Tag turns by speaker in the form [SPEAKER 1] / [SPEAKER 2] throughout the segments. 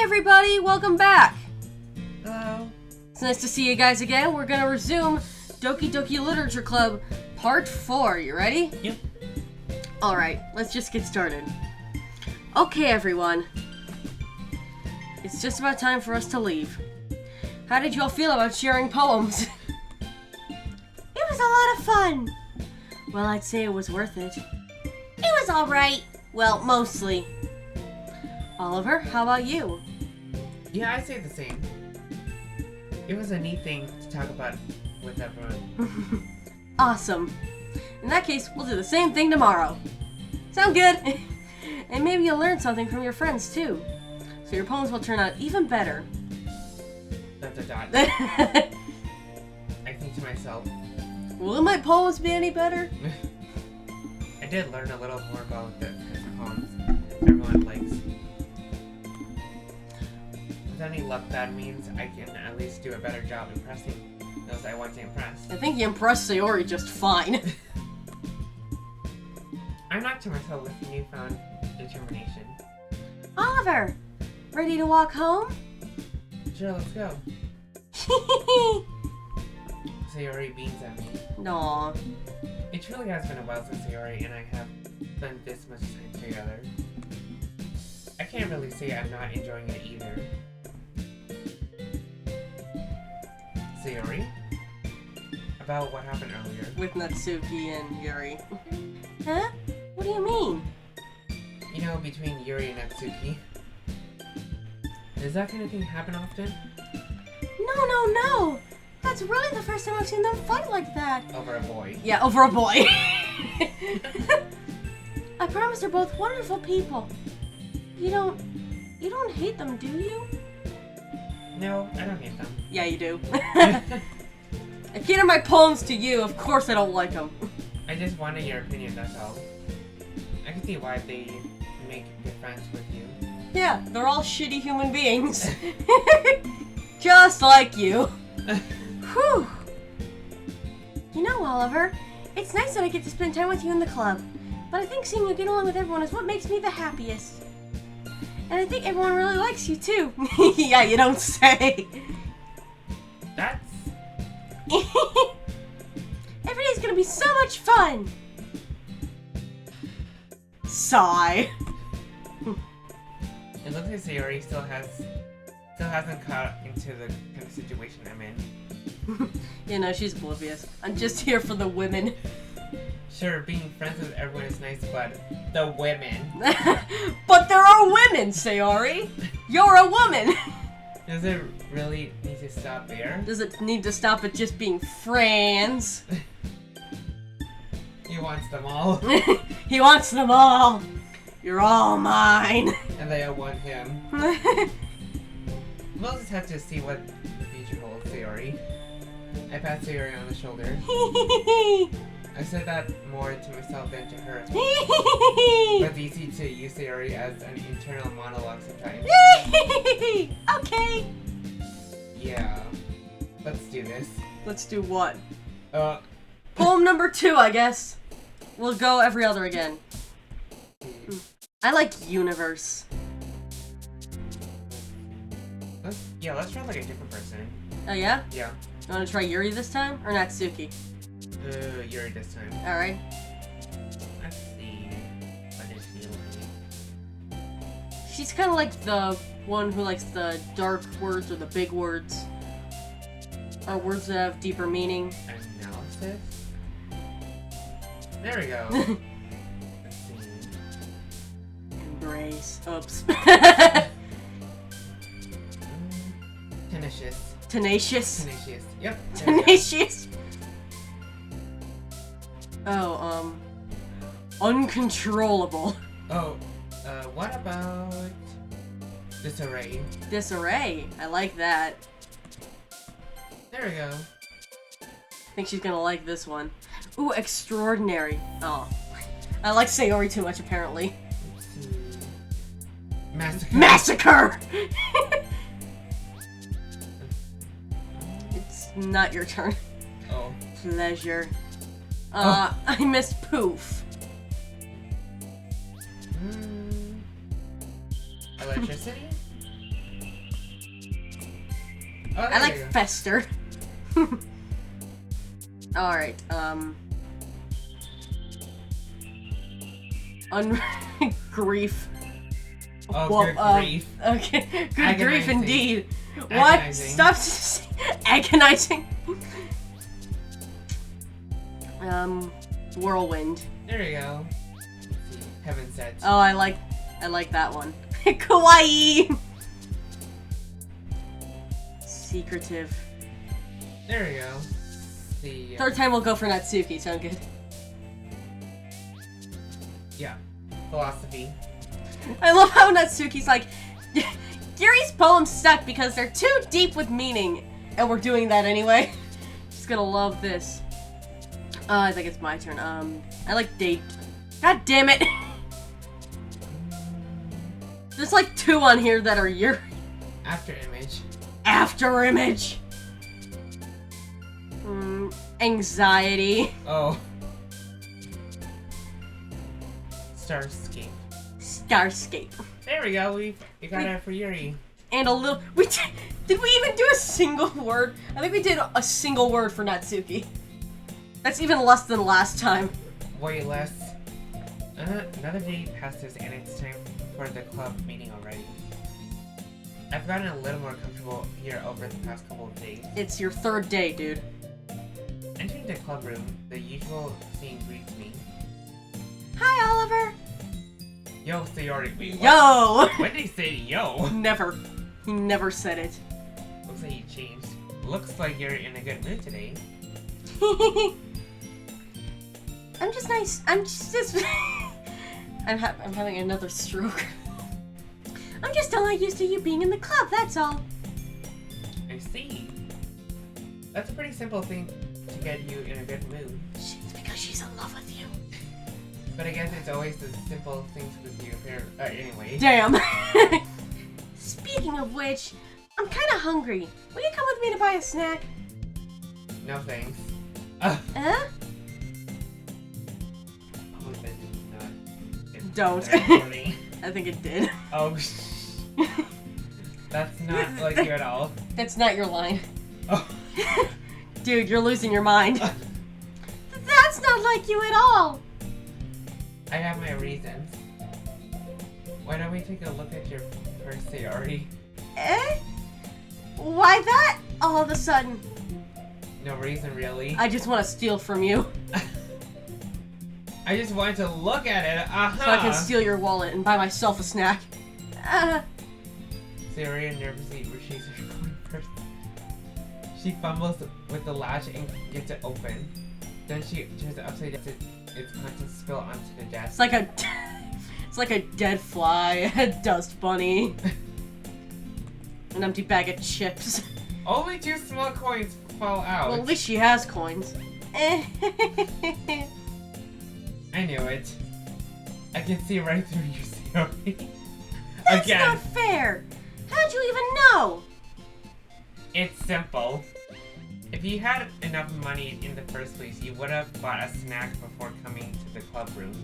[SPEAKER 1] everybody, welcome back.
[SPEAKER 2] Hello.
[SPEAKER 1] It's nice to see you guys again. We're gonna resume Doki Doki Literature Club Part 4. You ready?
[SPEAKER 2] Yep.
[SPEAKER 1] Alright, let's just get started. Okay, everyone. It's just about time for us to leave. How did you all feel about sharing poems?
[SPEAKER 3] It was a lot of fun.
[SPEAKER 1] Well, I'd say it was worth it.
[SPEAKER 3] It was alright.
[SPEAKER 1] Well, mostly. Oliver, how about you?
[SPEAKER 2] Yeah, I'd say the same. It was a neat thing to talk about with everyone.
[SPEAKER 1] Awesome. In that case, we'll do the same thing tomorrow. Sound good? And maybe you'll learn something from your friends, too. So your poems will turn out even better. ...
[SPEAKER 2] I think to myself,
[SPEAKER 1] Will my poems be any better?
[SPEAKER 2] I did learn a little more about the kinds of poems everyone likes. With any luck, that means I can at least do a better job impressing those I want to impress.
[SPEAKER 1] I think you impressed Sayori just fine.
[SPEAKER 2] I'm not to myself with newfound determination.
[SPEAKER 1] Oliver, ready to walk home?
[SPEAKER 2] Sure, let's go. Sayori beams at me.
[SPEAKER 1] Aw.
[SPEAKER 2] It truly has been a while since Yuri and I have spent this much time together. I can't really say I'm not enjoying it either. Sayori? About what happened earlier.
[SPEAKER 1] With Natsuki and Yuri. Huh? What do you mean?
[SPEAKER 2] You know, between Yuri and Natsuki. Does that kind of thing happen often?
[SPEAKER 3] No. That's really the first time I've seen them fight like that.
[SPEAKER 2] Over a boy.
[SPEAKER 1] Yeah, over a boy.
[SPEAKER 3] I promise they're both wonderful people. You don't hate them, do you?
[SPEAKER 2] No, I don't hate them.
[SPEAKER 1] Yeah, you do. I cater my poems to you, of course I don't like them.
[SPEAKER 2] I just wanted your opinion, that's all. I can see why they make good friends with you.
[SPEAKER 1] Yeah, they're all shitty human beings. Just like you.
[SPEAKER 3] Whew. You know, Oliver, it's nice that I get to spend time with you in the club, but I think seeing you get along with everyone is what makes me the happiest. And I think everyone really likes you too.
[SPEAKER 1] Yeah, you don't say.
[SPEAKER 2] That's...
[SPEAKER 3] Every day's gonna be so much fun.
[SPEAKER 1] Sigh.
[SPEAKER 2] It looks like Sayori still hasn't caught into the kind of situation I'm in.
[SPEAKER 1] You know, she's oblivious. I'm just here for the women.
[SPEAKER 2] Sure, being friends with everyone is nice, but the women.
[SPEAKER 1] But there are women, Sayori. You're a woman.
[SPEAKER 2] Does it really need to stop there?
[SPEAKER 1] Does it need to stop at just being friends?
[SPEAKER 2] He wants them all.
[SPEAKER 1] He wants them all. You're all mine.
[SPEAKER 2] And they all want him. We'll just have to see what the future holds, Sayori. I pat Sayori on the shoulder. I said that more to myself than to her. But it's easy to use Sayori as an internal monologue sometimes.
[SPEAKER 3] Okay.
[SPEAKER 2] Yeah. Let's do this.
[SPEAKER 1] Let's do what?
[SPEAKER 2] Uh,
[SPEAKER 1] Poem number 2, I guess. We'll go every other again. I like universe.
[SPEAKER 2] let's try like a different person.
[SPEAKER 1] Oh yeah?
[SPEAKER 2] Yeah.
[SPEAKER 1] You want to try Yuri this time? Or Natsuki?
[SPEAKER 2] Yuri this time.
[SPEAKER 1] Alright.
[SPEAKER 2] Let's see. What is Yuri?
[SPEAKER 1] She's kind of like the one who likes the dark words or the big words. Or words that have deeper meaning.
[SPEAKER 2] Analysis? There we go. Let's see.
[SPEAKER 1] Embrace. Oops.
[SPEAKER 2] Tenacious.
[SPEAKER 1] Tenacious.
[SPEAKER 2] Tenacious. Yep. there we go.
[SPEAKER 1] Tenacious. Oh, uncontrollable.
[SPEAKER 2] Oh, what about disarray?
[SPEAKER 1] Disarray. I like that.
[SPEAKER 2] There we go.
[SPEAKER 1] I think she's gonna like this one. Ooh, extraordinary. Oh. I like Sayori too much, apparently.
[SPEAKER 2] Massacre.
[SPEAKER 1] Massacre! It's not your turn.
[SPEAKER 2] Oh.
[SPEAKER 1] Pleasure. I missed poof.
[SPEAKER 2] Electricity? Oh,
[SPEAKER 1] I
[SPEAKER 2] there
[SPEAKER 1] like
[SPEAKER 2] you go.
[SPEAKER 1] fester. Alright, grief.
[SPEAKER 2] Oh,
[SPEAKER 1] Whoa,
[SPEAKER 2] good grief.
[SPEAKER 1] Okay, good grief
[SPEAKER 2] Agonizing.
[SPEAKER 1] indeed. What?
[SPEAKER 2] Agonizing.
[SPEAKER 1] Stop agonizing. Whirlwind.
[SPEAKER 2] There you go. Heaven set.
[SPEAKER 1] Oh, I like that one. Kawaii. Secretive.
[SPEAKER 2] There you go. The
[SPEAKER 1] Third time we'll go for Natsuki. Sound good?
[SPEAKER 2] yeah, philosophy.
[SPEAKER 1] I love how Natsuki's like, Yuri's poems stuck because they're too deep with meaning, and we're doing that anyway. She's gonna love this. I think it's my turn. I like date. God damn it! There's like 2 on here that are Yuri.
[SPEAKER 2] After image.
[SPEAKER 1] After image. Anxiety.
[SPEAKER 2] Oh. Starscape.
[SPEAKER 1] Starscape.
[SPEAKER 2] There we go. We got it for Yuri.
[SPEAKER 1] And a little. Did we even do a single word? I think we did a single word for Natsuki. That's even less than last time.
[SPEAKER 2] Way less. Another day passes and it's time for the club meeting already. I've gotten a little more comfortable here over the past couple of days.
[SPEAKER 1] It's your 3rd day, dude.
[SPEAKER 2] Entering the club room, the usual scene greets me.
[SPEAKER 1] Hi, Oliver.
[SPEAKER 2] Yo, Sayori. Wait, what?
[SPEAKER 1] Yo.
[SPEAKER 2] When did he say yo?
[SPEAKER 1] Never. He never said it.
[SPEAKER 2] Looks like he changed. Looks like you're in a good mood today.
[SPEAKER 1] I'm just nice. I'm just. I'm having another stroke. I'm just not used to you being in the club. That's all.
[SPEAKER 2] I see. That's a pretty simple thing to get you in a good mood.
[SPEAKER 1] It's because she's in love with you.
[SPEAKER 2] But I guess it's always the simple things with you. Anyway.
[SPEAKER 1] Damn. Speaking of which, I'm kind of hungry. Will you come with me to buy a snack?
[SPEAKER 2] No thanks.
[SPEAKER 1] Huh?
[SPEAKER 2] Oh, that did not.
[SPEAKER 1] Don't.
[SPEAKER 2] For me.
[SPEAKER 1] I think it did.
[SPEAKER 2] Oh, that's not like you at all.
[SPEAKER 1] That's not your line.
[SPEAKER 2] Oh.
[SPEAKER 1] Dude, you're losing your mind. That's not like you at all.
[SPEAKER 2] I have my reasons. Why don't we take a look at your purse, Sayori?
[SPEAKER 1] Eh? Why that all of a sudden?
[SPEAKER 2] No reason, really.
[SPEAKER 1] I just want to steal from you.
[SPEAKER 2] I just wanted to look at it.
[SPEAKER 1] So I can steal your wallet and buy myself a snack.
[SPEAKER 2] Sayori nervously retrieves her coin purse. She fumbles with the latch and gets it open. Then she turns it upside down to its contents spill onto the desk.
[SPEAKER 1] It's like a dead fly, a dust bunny, an empty bag of chips.
[SPEAKER 2] Only 2 small coins fall out.
[SPEAKER 1] Well, at least she has coins.
[SPEAKER 2] I knew it. I can see right through you, Sayori.
[SPEAKER 1] That's
[SPEAKER 2] Again.
[SPEAKER 1] not fair. How'd you even know?
[SPEAKER 2] It's simple. If you had enough money in the first place, you would have bought a snack before coming to the club room.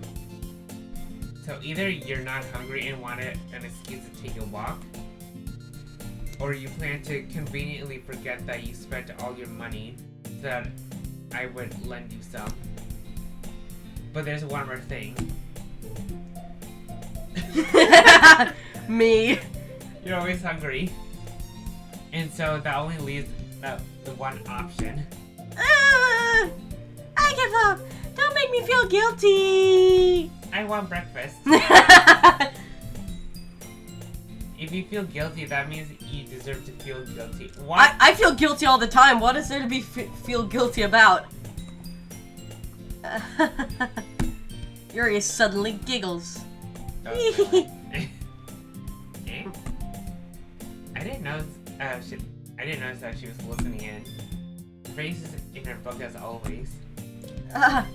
[SPEAKER 2] So either you're not hungry and wanted an excuse to take a walk, or you plan to conveniently forget that you spent all your money so that I would lend you some. But there's one more thing.
[SPEAKER 1] Me.
[SPEAKER 2] You're always hungry. And so that only leaves the one option.
[SPEAKER 1] I give up. Don't make me feel guilty.
[SPEAKER 2] I want breakfast. If you feel guilty, that means you deserve to feel guilty. What?
[SPEAKER 1] I feel guilty all the time. What is there to be feel guilty about? Yuri suddenly giggles.
[SPEAKER 2] Eh? I didn't know. I didn't notice that she was listening in. Phrases in her book as always.
[SPEAKER 1] I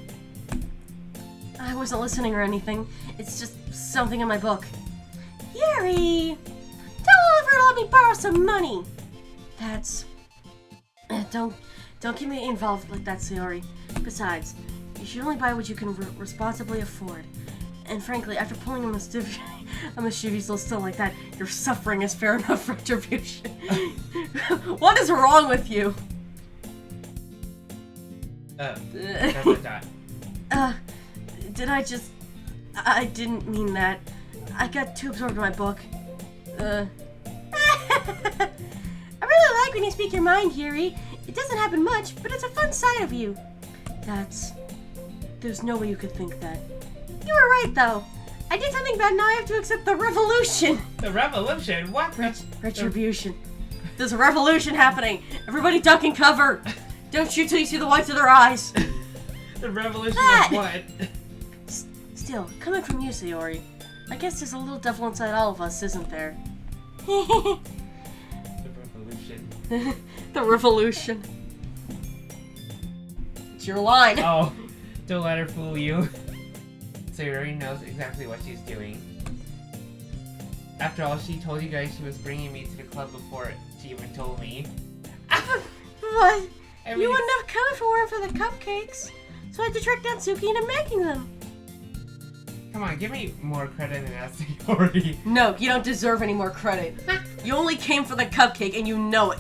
[SPEAKER 1] wasn't listening or anything. It's just something in my book. Yuri! Tell Oliver to let me borrow some money! That's... Don't get me involved like that, Sayori. Besides, you should only buy what you can responsibly afford.
[SPEAKER 3] And frankly, after pulling a mischievous little still like that, your suffering is fair enough retribution. What is wrong with you? Did I just... I didn't mean that. I got too absorbed in my book. I really like when you speak your mind, Yuri. It doesn't happen much, but it's a fun side of you. There's no way you could think that. You were right, though. I did something bad, now I have to accept the revolution.
[SPEAKER 2] The revolution? What?
[SPEAKER 3] Retribution. There's a revolution happening. Everybody duck and cover. Don't shoot till you see the whites of their eyes.
[SPEAKER 2] The revolution
[SPEAKER 3] Ah!
[SPEAKER 2] of what?
[SPEAKER 3] Still, coming from you, Sayori, I guess there's a little devil inside all of us, isn't there?
[SPEAKER 2] The revolution.
[SPEAKER 3] The revolution. It's your line.
[SPEAKER 2] Oh, don't let her fool you. Sayori knows exactly what she's doing. After all, she told you guys she was bringing me to the club before she even told me.
[SPEAKER 3] What?
[SPEAKER 2] I mean,
[SPEAKER 3] You wouldn't have come if it weren't for the cupcakes. So I had to track down Suki into making them.
[SPEAKER 2] Come on, give me more credit than that, Sayori.
[SPEAKER 3] No, you don't deserve any more credit. You only came for the cupcake and you know it.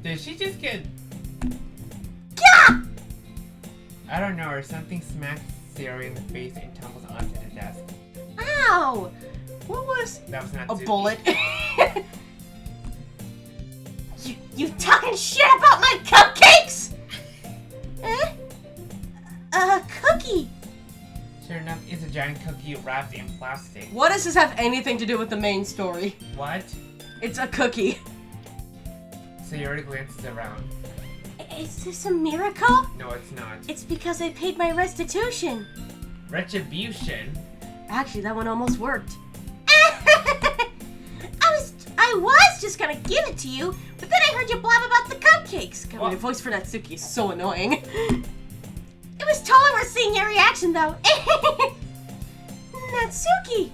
[SPEAKER 2] Did she just get...
[SPEAKER 3] Gah!
[SPEAKER 2] I don't know, or something smacks Sayori in the face and tumbles onto the desk.
[SPEAKER 3] Ow! What was...
[SPEAKER 2] That was not
[SPEAKER 3] A
[SPEAKER 2] Suki.
[SPEAKER 3] bullet. You talking shit about my cupcakes? A cookie.
[SPEAKER 2] Sure enough, it's a giant cookie wrapped in plastic.
[SPEAKER 3] What does this have anything to do with the main story?
[SPEAKER 2] What?
[SPEAKER 3] It's a cookie.
[SPEAKER 2] Sayori glances around.
[SPEAKER 3] Is this a miracle?
[SPEAKER 2] No, it's not.
[SPEAKER 3] It's because I paid my restitution.
[SPEAKER 2] Retribution?
[SPEAKER 3] Actually, that one almost worked. I was just gonna give it to you, but then I heard you blab about the cupcakes. God, my voice for Natsuki is so annoying. It was totally worth seeing your reaction, though. Natsuki!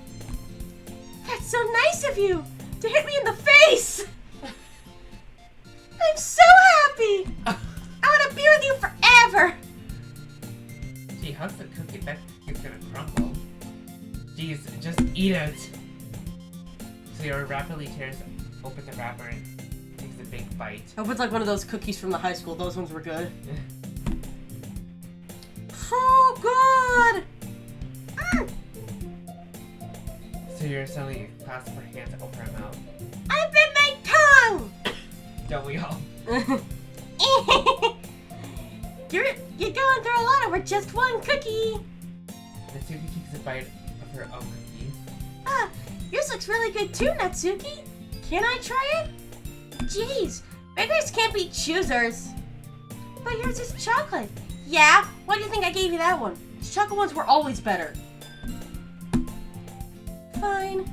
[SPEAKER 3] That's so nice of you to hit me in the face! I'm so happy! I want to be with you forever!
[SPEAKER 2] Gee, how's the cookie? That cookie's gonna crumble. Jeez, just eat it! Sayori rapidly tears open the wrapper and takes a big bite.
[SPEAKER 3] I hope it's like one of those cookies from the high school. Those ones were good. So good!
[SPEAKER 2] Sayori suddenly clasps her hands over her mouth.
[SPEAKER 3] I bit my tongue!
[SPEAKER 2] Don't we all?
[SPEAKER 3] You're going through a lot over just one cookie.
[SPEAKER 2] Natsuki takes a bite of her own cookie.
[SPEAKER 3] Yours looks really good too, Natsuki. Can I try it? Jeez, beggars can't be choosers. But yours is chocolate. Yeah? Why do you think I gave you that one? The chocolate ones were always better. Fine.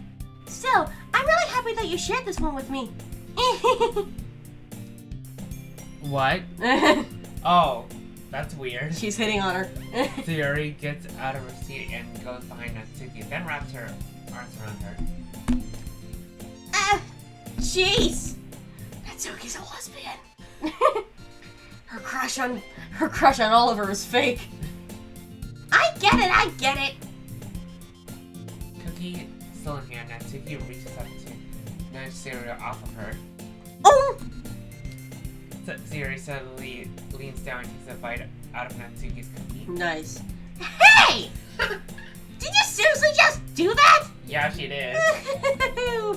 [SPEAKER 3] Still, I'm really happy that you shared this one with me.
[SPEAKER 2] What? Oh, that's weird.
[SPEAKER 3] She's hitting on her.
[SPEAKER 2] Sayori gets out of her seat and goes behind Natsuki, then wraps her arms around her.
[SPEAKER 3] Jeez! Natsuki's a lesbian. Her crush on Oliver is fake. I get it.
[SPEAKER 2] Cookie still in hand, Natsuki reaches up to nudge Sayori off of her.
[SPEAKER 3] Oh!
[SPEAKER 2] Sayori suddenly leans down and takes a bite out of Natsuki's cookie.
[SPEAKER 3] Nice. Hey! Did you seriously just do that?
[SPEAKER 2] Yeah, she did.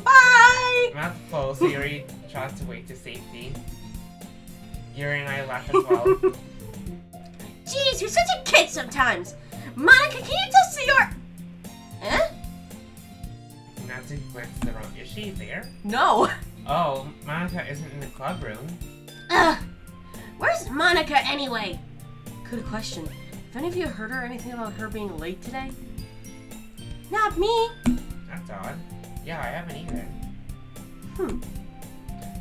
[SPEAKER 3] Bye!
[SPEAKER 2] Mouth full, Sayori trots away to safety. Yuri and I laugh as well.
[SPEAKER 3] Jeez, you're such a kid sometimes. Monica, can you tell Sayori... Huh?
[SPEAKER 2] Natsuki glances around. Is she there?
[SPEAKER 3] No.
[SPEAKER 2] Oh, Monica isn't in the club room.
[SPEAKER 3] Where's Monica anyway? Good question. Have any of you heard anything about her being late today? Not me.
[SPEAKER 2] That's odd. Yeah, I haven't either.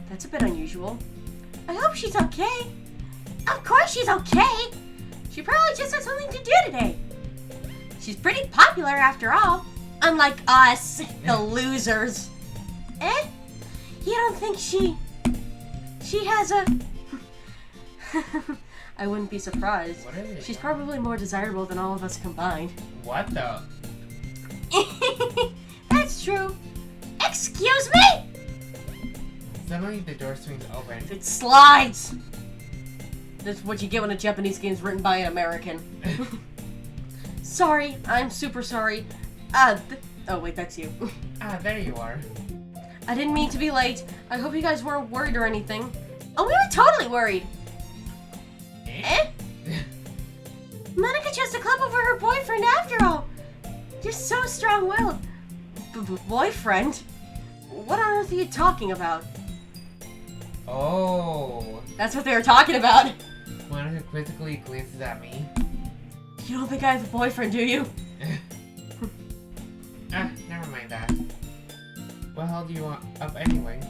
[SPEAKER 3] That's a bit unusual. I hope she's okay. Of course she's okay. She probably just has something to do today. She's pretty popular after all. Unlike us, the losers. Eh? You don't think she has a... I
[SPEAKER 1] I wouldn't be surprised.
[SPEAKER 2] What is it?
[SPEAKER 1] She's probably more desirable than all of us combined.
[SPEAKER 2] What the?
[SPEAKER 3] That's true. Excuse me?
[SPEAKER 2] Suddenly the door swings open.
[SPEAKER 1] It slides! That's what you get when a Japanese game is written by an American. Sorry, I'm super sorry. Oh wait, that's you.
[SPEAKER 2] Ah, there you are.
[SPEAKER 1] I didn't mean to be late. I hope you guys weren't worried or anything. Oh, we were totally worried. Eh?
[SPEAKER 3] Monica chose to club over her boyfriend after all. You're so strong-willed.
[SPEAKER 1] Boyfriend? What on earth are you talking about?
[SPEAKER 2] Oh.
[SPEAKER 1] That's what they were talking about.
[SPEAKER 2] Monica quizzically glances at me.
[SPEAKER 1] You don't think I have a boyfriend, do you?
[SPEAKER 2] Never mind that. What hell do you want up anyway?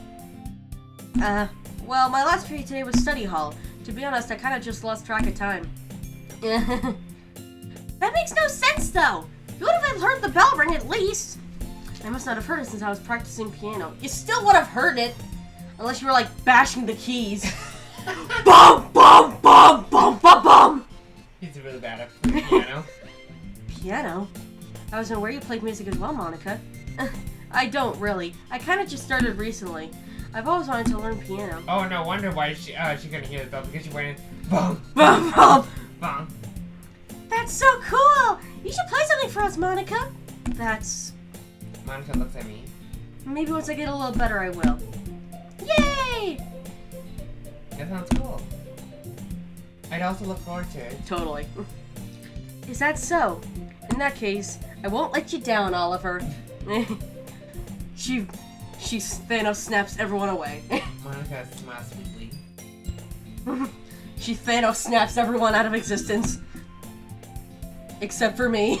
[SPEAKER 1] Well, my last period today was study hall. To be honest, I kind of just lost track of time.
[SPEAKER 3] That makes no sense, though.
[SPEAKER 1] You would have heard the bell ring at least. I must not have heard it since I was practicing piano. You still would have heard it. Unless you were, like, bashing the keys. Bum, bum, bum, bum, bum, bum.
[SPEAKER 2] He's really bad at playing piano.
[SPEAKER 1] Piano? I was aware you played music as well, Monica. I don't, really. I kind of just started recently. I've always wanted to learn piano.
[SPEAKER 2] Oh, no wonder why she couldn't hear the bell, because she went in, bum,
[SPEAKER 1] Bum, bum.
[SPEAKER 2] bum.
[SPEAKER 3] That's so cool. You should play something for us, Monica.
[SPEAKER 1] That's...
[SPEAKER 2] Monica looks at me.
[SPEAKER 1] Maybe once I get a little better, I will.
[SPEAKER 3] Yay!
[SPEAKER 2] That sounds cool. I'd also look forward to it.
[SPEAKER 1] Totally. Is that so? In that case, I won't let you down, Oliver. She Thanos snaps everyone away.
[SPEAKER 2] Monica smiles sweetly.
[SPEAKER 1] She Thanos snaps everyone out of existence. Except for me.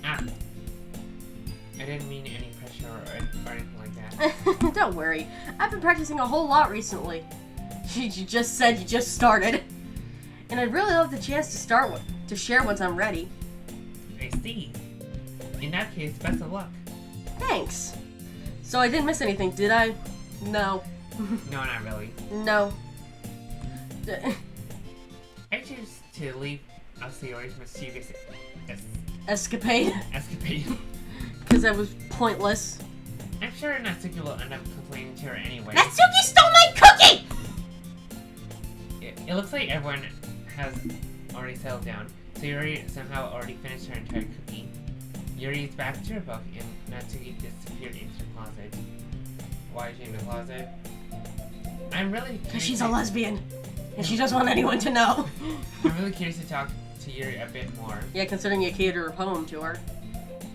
[SPEAKER 2] I didn't mean any pressure or anything like that.
[SPEAKER 1] Don't worry. I've been practicing a whole lot recently. You just said you just started. And I'd really love the chance to share once I'm ready.
[SPEAKER 2] I see. In that case, best of luck.
[SPEAKER 1] Thanks. So I didn't miss anything, did I? No.
[SPEAKER 2] No, not really.
[SPEAKER 1] No.
[SPEAKER 2] I choose to leave Yuri's mischievous
[SPEAKER 1] Escapade.
[SPEAKER 2] escapade.
[SPEAKER 1] Because that was pointless.
[SPEAKER 2] I'm sure Natsuki will end up complaining to her anyway.
[SPEAKER 3] Natsuki stole my cookie!
[SPEAKER 2] It looks like everyone has already settled down, so Yuri somehow already finished her entire cookie. Yuri is back to her book, and Natsuki disappeared into the closet. Why is she in the closet? I'm really
[SPEAKER 1] Because she's a lesbian. And she doesn't want anyone to know.
[SPEAKER 2] I'm really curious to talk to Yuri a bit more.
[SPEAKER 1] Yeah, considering you cater a poem to her.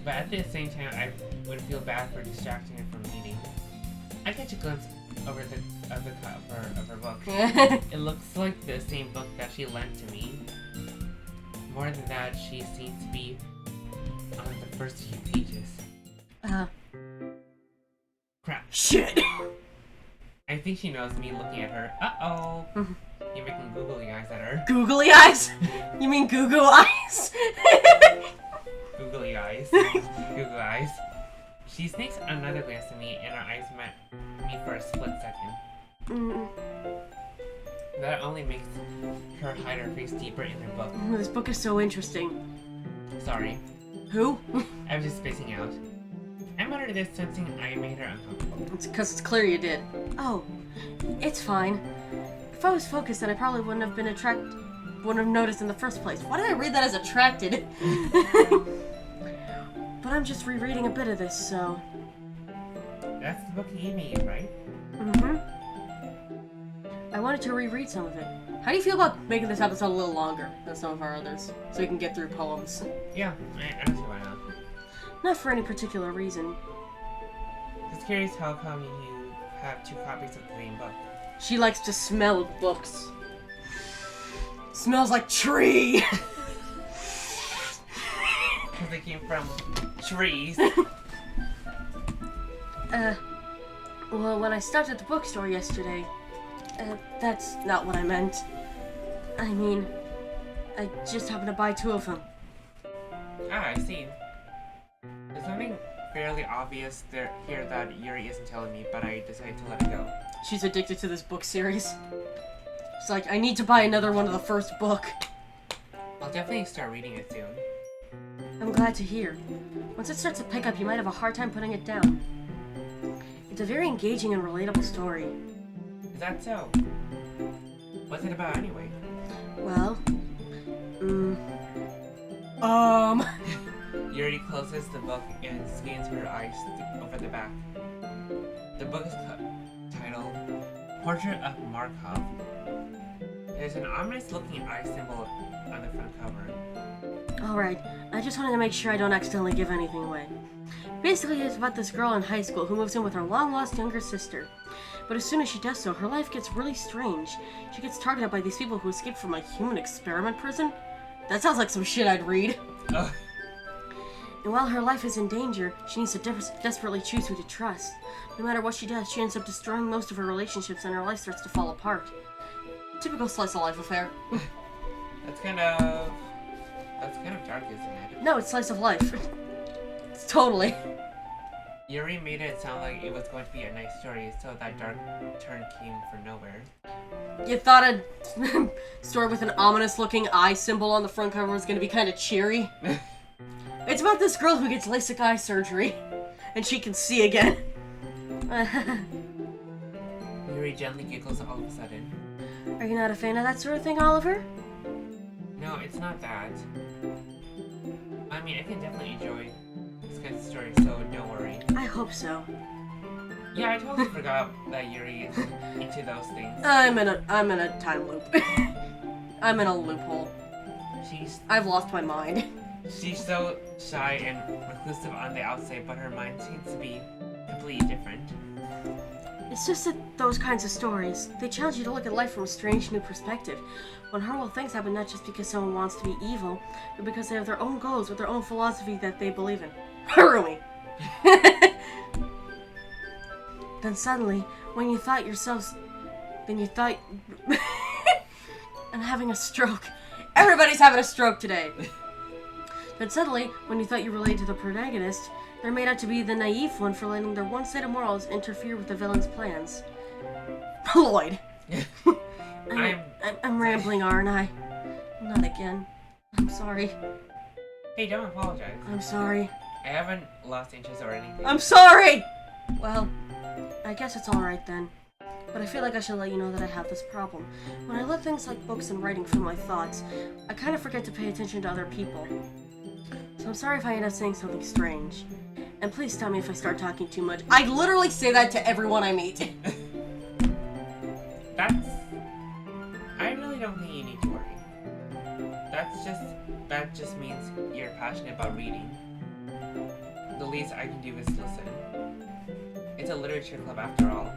[SPEAKER 2] But at the same time, I would feel bad for distracting her from reading. I catch a glimpse over the cover of her book. It looks like the same book that she lent to me. More than that, she seems to be on the first few pages. Crap.
[SPEAKER 1] Shit.
[SPEAKER 2] I think she knows me looking at her. Uh-oh. You're making googly eyes at her.
[SPEAKER 1] Googly eyes? You mean goo-goo eyes?
[SPEAKER 2] Googly eyes. Google eyes. She sneaks another glance at me, and our eyes met me for a split second. That only makes her hide her face deeper in her book.
[SPEAKER 1] This book is so interesting.
[SPEAKER 2] Sorry.
[SPEAKER 1] Who?
[SPEAKER 2] I was just spacing out. I muttered this, sensing I made her uncomfortable.
[SPEAKER 1] It's because it's clear you did. Oh, it's fine. If I was focused, then I probably wouldn't have noticed in the first place. Why did I read that as attracted? But I'm just rereading a bit of this, so...
[SPEAKER 2] That's the book you gave me, right?
[SPEAKER 1] I wanted to reread some of it. How do you feel about making this episode a little longer than some of our others? So we can get through poems.
[SPEAKER 2] Yeah, I don't see why not.
[SPEAKER 1] Not for any particular reason.
[SPEAKER 2] Just curious how come you have two copies of the same book.
[SPEAKER 1] She likes to smell books. Smells like tree!
[SPEAKER 2] Because they came from trees.
[SPEAKER 1] Well, when I stopped at the bookstore yesterday, that's not what I meant. I mean, I just happened to buy two of them.
[SPEAKER 2] Ah, I see. There's something fairly obvious here that Yuri isn't telling me, but I decided to let it go.
[SPEAKER 1] She's addicted to this book series. She's like, I need to buy another one of the first book.
[SPEAKER 2] I'll definitely start reading it soon.
[SPEAKER 1] I'm glad to hear. Once it starts to pick up, you might have a hard time putting it down. It's a very engaging and relatable story.
[SPEAKER 2] Is that so? What's it about anyway?
[SPEAKER 1] Well,
[SPEAKER 2] Yuri closes the book and scans her eyes over the back. The book is titled Portrait of Markov. There's an ominous-looking eye symbol on the front cover.
[SPEAKER 1] Alright, I just wanted to make sure I don't accidentally give anything away. Basically, it's about this girl in high school who moves in with her long-lost younger sister. But as soon as she does so, her life gets really strange. She gets targeted by these people who escaped from a human experiment prison. That sounds like some shit I'd read.
[SPEAKER 2] Ugh.
[SPEAKER 1] And while her life is in danger, she needs to desperately choose who to trust. No matter what she does, she ends up destroying most of her relationships and her life starts to fall apart. Typical slice of life affair.
[SPEAKER 2] That's kind of dark, isn't it?
[SPEAKER 1] No, it's slice of life. It's totally.
[SPEAKER 2] Yuri made it sound like it was going to be a nice story, so that dark turn came from nowhere.
[SPEAKER 1] You thought a story with an ominous-looking eye symbol on the front cover was going to be kind of cheery? It's about this girl who gets LASIK eye surgery, and she can see again.
[SPEAKER 2] Yuri gently giggles all of a sudden.
[SPEAKER 1] Are you not a fan of that sort of thing, Oliver?
[SPEAKER 2] No, it's not that. I mean, I can definitely enjoy this kind of story, so don't worry.
[SPEAKER 1] I hope so.
[SPEAKER 2] Yeah, I totally forgot that Yuri is into those things.
[SPEAKER 1] I'm in a time loop. I'm in a loophole. I've lost my mind.
[SPEAKER 2] She's so shy and reclusive on the outside, but her mind seems to be completely different.
[SPEAKER 1] It's just that those kinds of stories, they challenge you to look at life from a strange new perspective. When horrible things happen not just because someone wants to be evil, but because they have their own goals with their own philosophy that they believe in. Harumi! Then suddenly, when you thought yourself... I'm having a stroke. Everybody's having a stroke today! Then suddenly, when you thought you related to the protagonist, they're made out to be the naive one for letting their one set of morals interfere with the villain's plans. Lloyd! I'm rambling, aren't I? Not again. I'm sorry.
[SPEAKER 2] Hey, don't apologize.
[SPEAKER 1] I'm sorry.
[SPEAKER 2] I haven't lost interest or anything.
[SPEAKER 1] I'm sorry! Well, I guess it's alright then. But I feel like I should let you know that I have this problem. When I let things like books and writing fill my thoughts, I kind of forget to pay attention to other people. So I'm sorry if I end up saying something strange. And please tell me if I start talking too much. I literally say that to everyone I meet.
[SPEAKER 2] I really don't think you need to worry. That just means you're passionate about reading. The least I can do is listen. It's a literature club after all.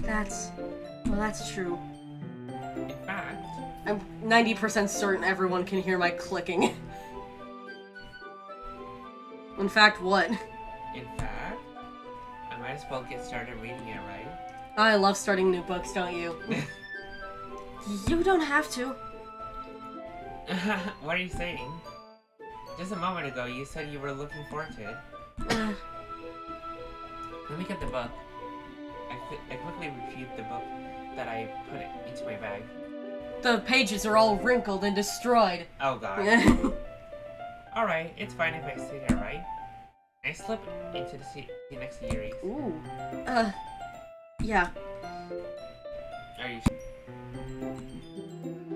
[SPEAKER 1] That's true.
[SPEAKER 2] In fact,
[SPEAKER 1] I'm 90% certain everyone can hear my clicking. In fact, what?
[SPEAKER 2] In fact, I might as well get started reading it, right?
[SPEAKER 1] I love starting new books, don't you? You don't have to.
[SPEAKER 2] What are you saying? Just a moment ago, you said you were looking forward to it. Let me get the book. I quickly retrieved the book that I put into my bag.
[SPEAKER 1] The pages are all wrinkled and destroyed.
[SPEAKER 2] Oh god. Alright, it's fine if I sit here, right? I slip into the seat next to Yuri.
[SPEAKER 1] Ooh. Yeah.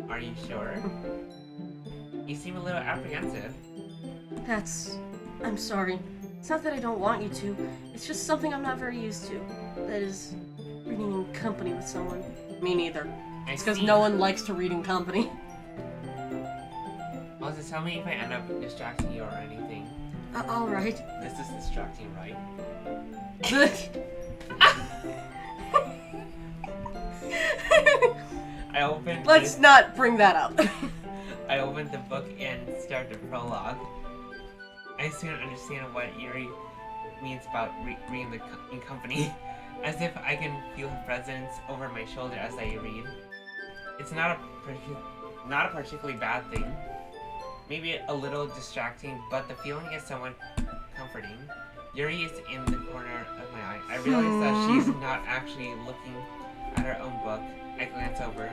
[SPEAKER 2] Are you sure? You seem a little apprehensive.
[SPEAKER 1] I'm sorry. It's not that I don't want you to. It's just something I'm not very used to. That is, reading in company with someone. Me neither. It's because no one likes to read in company.
[SPEAKER 2] Well, just tell me if I end up distracting you or anything.
[SPEAKER 1] Alright.
[SPEAKER 2] This is distracting, right?
[SPEAKER 1] Let's not bring that up.
[SPEAKER 2] I opened the book and started the prologue. I soon understand what Yuri means about reading in company, as if I can feel her presence over my shoulder as I read. It's not a particularly bad thing. Maybe a little distracting, but the feeling is somewhat comforting. Yuri is in the corner of my eye. I realize that she's not actually looking at her own book. I glance over.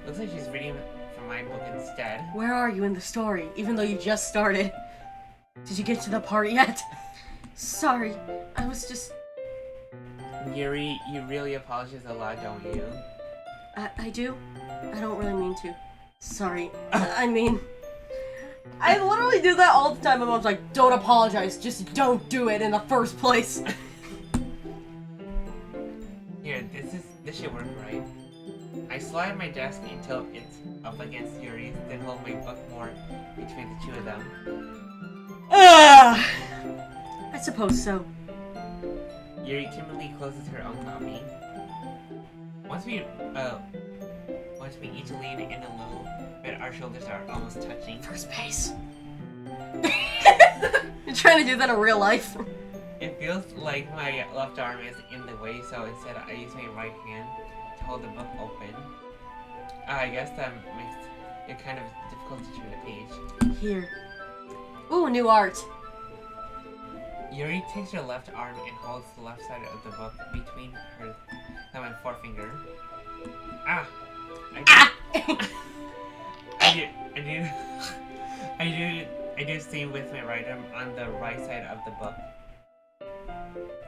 [SPEAKER 2] Looks like she's reading from my book instead.
[SPEAKER 1] Where are you in the story, even though you just started? Did you get to the part yet? Sorry, I was just...
[SPEAKER 2] Yuri, you really apologize a lot, don't you?
[SPEAKER 1] I do? I don't really mean to. Sorry. I mean... I literally do that all the time. My mom's like, don't apologize, just don't do it in the first place.
[SPEAKER 2] Here, this should work, right? I slide my desk until it's up against Yuri's, then hold my book more between the two of them.
[SPEAKER 1] I suppose so.
[SPEAKER 2] Yuri timidly closes her own copy. Once we each lean in a little bit, our shoulders are almost touching.
[SPEAKER 1] First base. You're trying to do that in real life.
[SPEAKER 2] It feels like my left arm is in the way, so instead I use my right hand to hold the book open. I guess that makes it kind of difficult to turn the page.
[SPEAKER 1] Here. Ooh, new art.
[SPEAKER 2] Yuri takes her left arm and holds the left side of the book between her thumb and forefinger. Ah! I do same with my right arm on the right side of the book.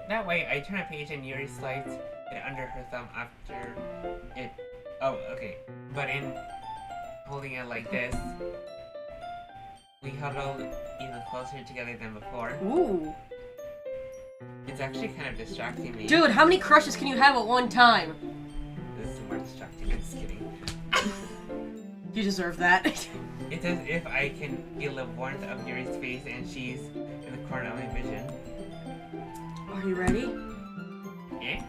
[SPEAKER 2] That way, I turn a page and Yuri slides it under her thumb after it. Oh, okay. But in holding it like this, we huddle even closer together than before.
[SPEAKER 1] Ooh.
[SPEAKER 2] It's actually kind of distracting me.
[SPEAKER 1] Dude, how many crushes can you have at one time?
[SPEAKER 2] This is more distracting. I'm just kidding.
[SPEAKER 1] You deserve that.
[SPEAKER 2] It's as if I can feel the warmth of Yuri's face and she's in the corner of my vision.
[SPEAKER 1] Are you ready
[SPEAKER 2] Eh?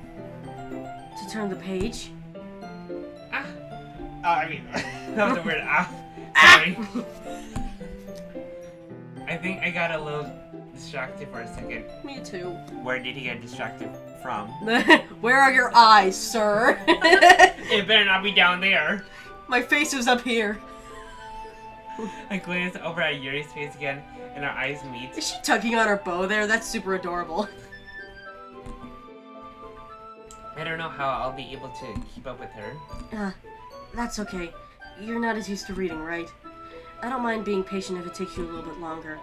[SPEAKER 1] to turn the page?
[SPEAKER 2] Ah! Oh, I mean, that was a weird ah. Sorry. I think I got a little distracted for a second.
[SPEAKER 1] Me too.
[SPEAKER 2] Where did he get distracted from?
[SPEAKER 1] Where are your eyes, sir?
[SPEAKER 2] It better not be down there.
[SPEAKER 1] My face is up here.
[SPEAKER 2] I glance over at Yuri's face again, and our eyes meet.
[SPEAKER 1] Is she tugging on her bow there? That's super adorable.
[SPEAKER 2] I don't know how I'll be able to keep up with her.
[SPEAKER 1] That's okay. You're not as used to reading, right? I don't mind being patient if it takes you a little bit longer.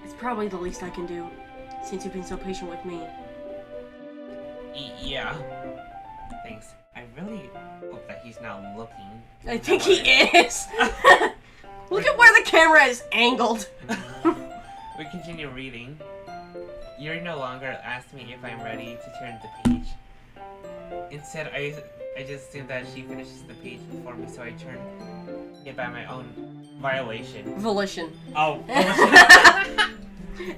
[SPEAKER 1] It's probably the least I can do, since you've been so patient with me.
[SPEAKER 2] Yeah. Thanks. I really hope that he's not looking.
[SPEAKER 1] I think he is! Look at where the camera is angled!
[SPEAKER 2] We continue reading. Yuri no longer asks me if I'm ready to turn the page. Instead, I just assume that she finishes the page before me, so I turn it by my own volition.
[SPEAKER 1] Oh, volition.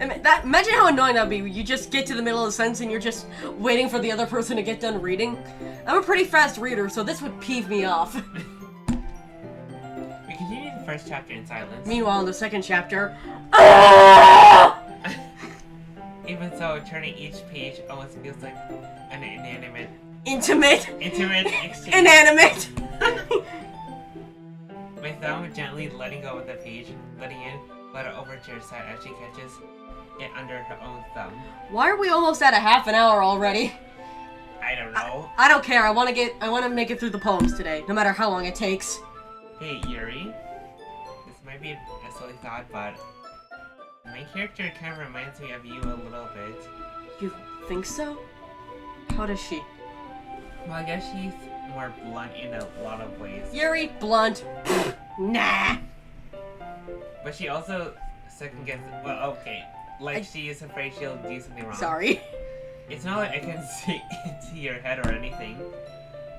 [SPEAKER 1] Imagine how annoying that would be. You just get to the middle of the sentence and you're just waiting for the other person to get done reading. I'm a pretty fast reader, so this would peeve me off.
[SPEAKER 2] We continue the first chapter in silence.
[SPEAKER 1] Meanwhile, in the second chapter...
[SPEAKER 2] Even so, turning each page almost feels like an inanimate...
[SPEAKER 1] Intimate
[SPEAKER 2] exchange.
[SPEAKER 1] Inanimate!
[SPEAKER 2] My thumb gently letting go of the page, letting it flutter over to her side as she catches it under her own thumb.
[SPEAKER 1] Why are we almost at a half an hour already?
[SPEAKER 2] I don't know.
[SPEAKER 1] I don't care. I want to make it through the poems today, no matter how long it takes.
[SPEAKER 2] Hey, Yuri. This might be a silly thought, but my character kind of reminds me of you a little bit.
[SPEAKER 1] You think so? How does she?
[SPEAKER 2] Well, I guess she's more blunt in a lot of ways.
[SPEAKER 1] Yuri, blunt. Nah.
[SPEAKER 2] But she also second guesses. Well, okay. Like she is afraid she'll do something wrong.
[SPEAKER 1] Sorry.
[SPEAKER 2] It's not like I can see into your head or anything,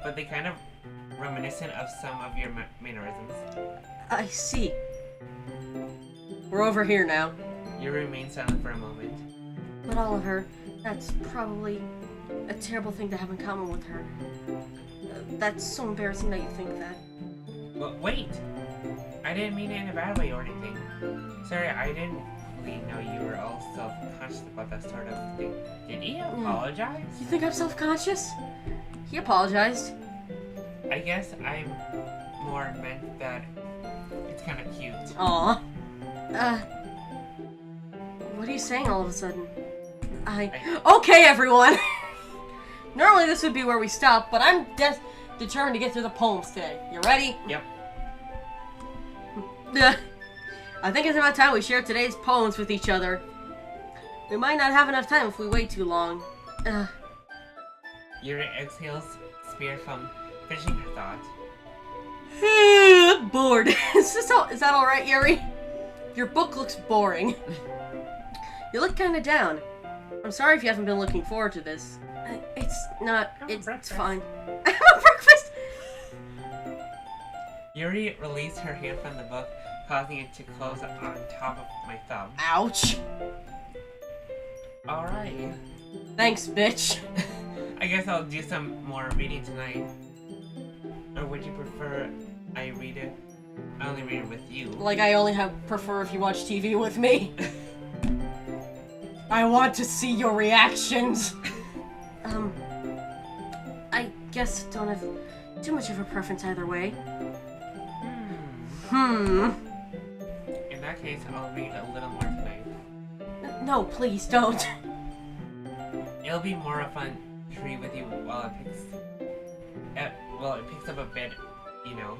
[SPEAKER 2] but they kind of reminiscent of some of your mannerisms.
[SPEAKER 1] I see. We're over here now.
[SPEAKER 2] You remain silent for a moment.
[SPEAKER 1] But Oliver, that's probably a terrible thing to have in common with her. That's so embarrassing that you think that.
[SPEAKER 2] Well, wait! I didn't mean it in a bad way or anything. Sorry, I didn't really know you were all self-conscious about that sort of thing. Did he apologize?
[SPEAKER 1] You think I'm self-conscious? He apologized.
[SPEAKER 2] I guess I'm more meant that it's kind of cute.
[SPEAKER 1] Aw. What are you saying all of a sudden? Okay, everyone! Normally this would be where we stop, but I'm determined to get through the poems today. You ready?
[SPEAKER 2] Yep.
[SPEAKER 1] I think it's about time we share today's poems with each other. We might not have enough time if we wait too long.
[SPEAKER 2] Yuri exhales, spear from finishing her thought.
[SPEAKER 1] Bored. Is that alright, Yuri? Your book looks boring. You look kinda down. I'm sorry if you haven't been looking forward to this. It's not. It's fine. I'm on breakfast!
[SPEAKER 2] Yuri released her hand from the book, causing it to close on top of my thumb.
[SPEAKER 1] Ouch.
[SPEAKER 2] Alright.
[SPEAKER 1] Thanks, bitch.
[SPEAKER 2] I guess I'll do some more reading tonight. Or would you prefer I read it? I only read it with you.
[SPEAKER 1] Like I only prefer if you watch TV with me. I want to see your reactions. I guess don't have too much of a preference either way.
[SPEAKER 2] In that case, I'll read a little more tonight.
[SPEAKER 1] No, please don't.
[SPEAKER 2] It'll be more fun to read with you while it picks up a bit, you know.